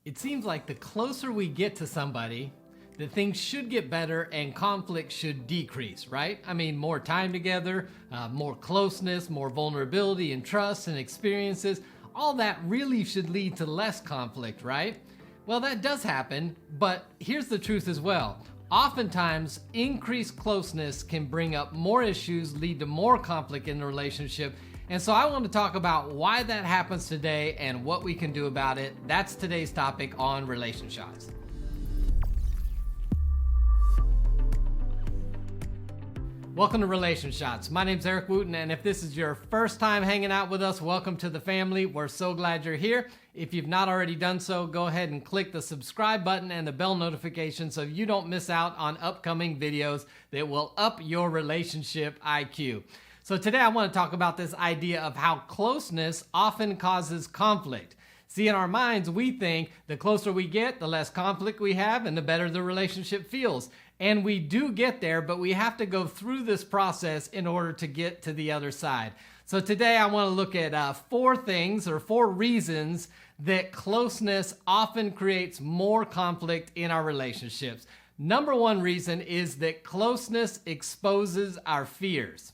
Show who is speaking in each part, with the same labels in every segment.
Speaker 1: It seems like the closer we get to somebody, that things should get better and conflict should decrease, right? I mean, more time together, more closeness, more vulnerability and trust and experiences, all that really should lead to less conflict, right? Well, that does happen, but here's the truth as well. Oftentimes, increased closeness can bring up more issues, lead to more conflict in the relationship. And so I want to talk about why that happens today and what we can do about it. That's today's topic on Relationshots. Welcome to Relationshots. My name's Eric Wooten, and if this is your first time hanging out with us, welcome to the family. We're so glad you're here. If you've not already done so, go ahead and click the subscribe button and the bell notification so you don't miss out on upcoming videos that will up your relationship IQ. So today I want to talk about this idea of how closeness often causes conflict. See, in our minds, we think the closer we get, the less conflict we have and the better the relationship feels. And we do get there, but we have to go through this process in order to get to the other side. So today I want to look at four reasons that closeness often creates more conflict in our relationships. Number one reason is that closeness exposes our fears.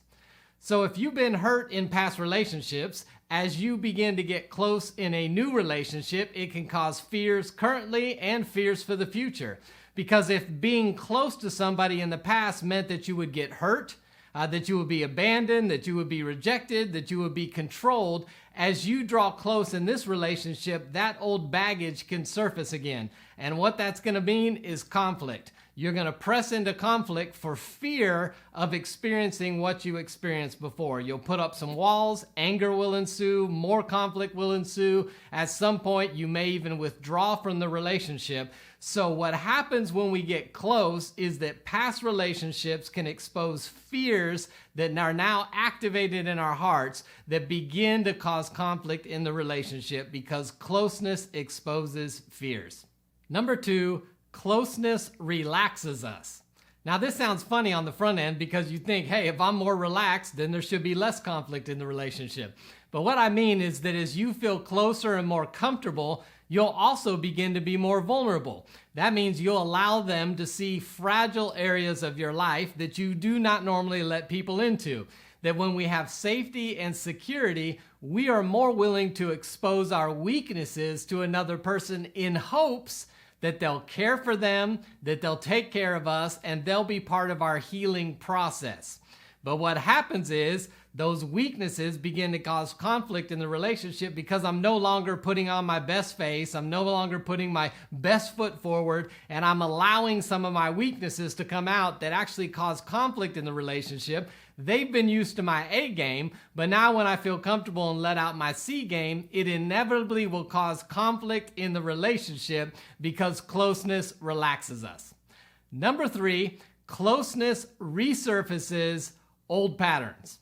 Speaker 1: So if you've been hurt in past relationships, as you begin to get close in a new relationship, it can cause fears currently and fears for the future. Because if being close to somebody in the past meant that you would get hurt, that you would be abandoned, that you would be rejected, that you would be controlled, as you draw close in this relationship, that old baggage can surface again. And what that's going to mean is conflict. You're going to press into conflict for fear of experiencing what you experienced before. You'll put up some walls, anger will ensue, more conflict will ensue. At some point, you may even withdraw from the relationship. So what happens when we get close is that past relationships can expose fears that are now activated in our hearts that begin to cause conflict in the relationship because closeness exposes fears. Number two, closeness relaxes us. Now this sounds funny on the front end because you think, hey, if I'm more relaxed, then there should be less conflict in the relationship. But what I mean is that as you feel closer and more comfortable, you'll also begin to be more vulnerable. That means you'll allow them to see fragile areas of your life that you do not normally let people into. That when we have safety and security, we are more willing to expose our weaknesses to another person in hopes that they'll care for them, that they'll take care of us, and they'll be part of our healing process. But what happens is those weaknesses begin to cause conflict in the relationship because I'm no longer putting on my best face, I'm no longer putting my best foot forward, and I'm allowing some of my weaknesses to come out that actually cause conflict in the relationship. They've been used to my A game, but now when I feel comfortable and let out my C game, it inevitably will cause conflict in the relationship because closeness relaxes us. Number three, closeness resurfaces old patterns.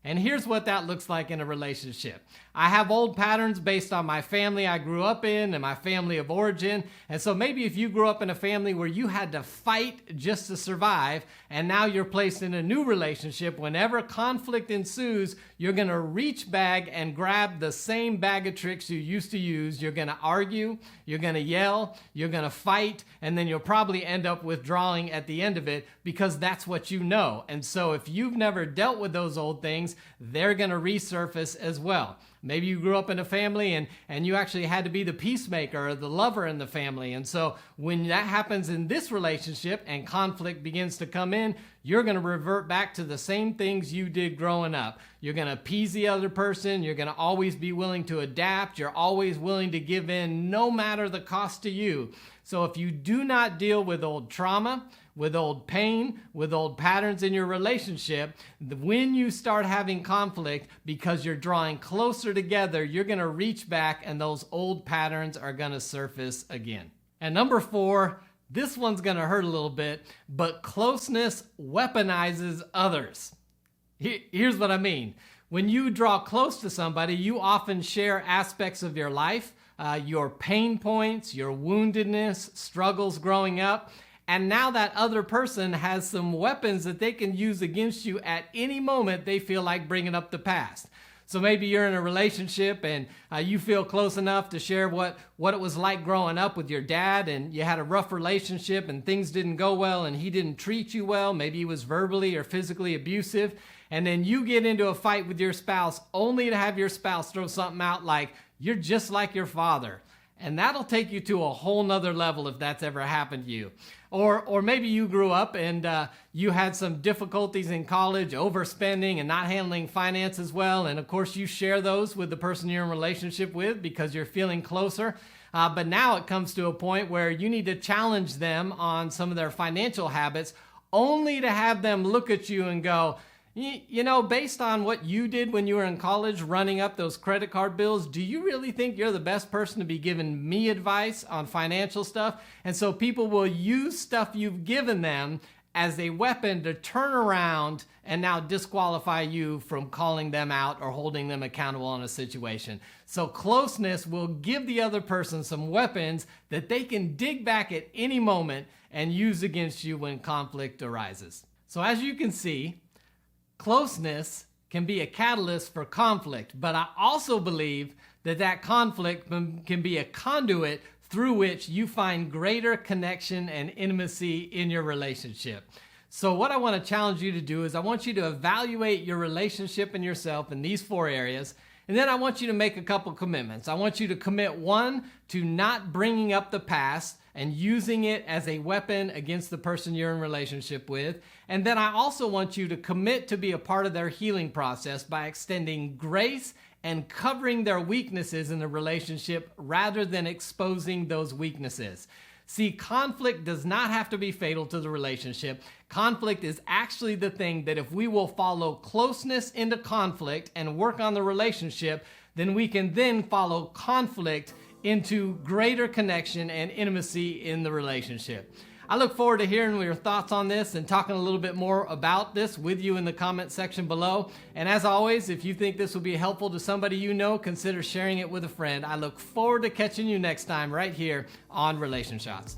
Speaker 1: And here's what that looks like in a relationship. I have old patterns based on my family I grew up in and my family of origin. And so maybe if you grew up in a family where you had to fight just to survive, and now you're placed in a new relationship, whenever conflict ensues, you're going to reach back and grab the same bag of tricks you used to use. You're going to argue, you're going to yell, you're going to fight, and then you'll probably end up withdrawing at the end of it because that's what you know. And so if you've never dealt with those old things, they're going to resurface as well. Maybe you grew up in a family and you actually had to be the peacemaker or the lover in the family. And so when that happens in this relationship and conflict begins to come in, you're going to revert back to the same things you did growing up. You're going to appease the other person. You're going to always be willing to adapt. You're always willing to give in no matter the cost to you. So if you do not deal with old trauma, with old pain, with old patterns in your relationship, when you start having conflict because you're drawing closer together, you're going to reach back and those old patterns are going to surface again. And number four, this one's going to hurt a little bit, but closeness weaponizes others. Here's what I mean. When you draw close to somebody, you often share aspects of your life, your pain points, your woundedness, struggles growing up. And now that other person has some weapons that they can use against you at any moment they feel like bringing up the past. So maybe you're in a relationship and you feel close enough to share what it was like growing up with your dad, and you had a rough relationship and things didn't go well and he didn't treat you well. Maybe he was verbally or physically abusive. And then you get into a fight with your spouse only to have your spouse throw something out like, "You're just like your father." And that'll take you to a whole nother level if that's ever happened to you. Or maybe you grew up and you had some difficulties in college, overspending and not handling finances well. And of course you share those with the person you're in a relationship with because you're feeling closer. But now it comes to a point where you need to challenge them on some of their financial habits only to have them look at you and go, "You know, based on what you did when you were in college, running up those credit card bills, do you really think you're the best person to be giving me advice on financial stuff?" And so people will use stuff you've given them as a weapon to turn around and now disqualify you from calling them out or holding them accountable on a situation. So closeness will give the other person some weapons that they can dig back at any moment and use against you when conflict arises. So as you can see, closeness can be a catalyst for conflict, but I also believe that conflict can be a conduit through which you find greater connection and intimacy in your relationship. So what I want to challenge you to do is I want you to evaluate your relationship and yourself in these 4 areas. And then I want you to make a couple commitments. I want you to commit, 1, to not bringing up the past and using it as a weapon against the person you're in relationship with. And then I also want you to commit to be a part of their healing process by extending grace and covering their weaknesses in the relationship rather than exposing those weaknesses. See, conflict does not have to be fatal to the relationship. Conflict is actually the thing that if we will follow closeness into conflict and work on the relationship, then we can then follow conflict into greater connection and intimacy in the relationship. I look forward to hearing your thoughts on this and talking a little bit more about this with you in the comment section below. And as always, if you think this will be helpful to somebody you know, consider sharing it with a friend. I look forward to catching you next time right here on Relation Shots.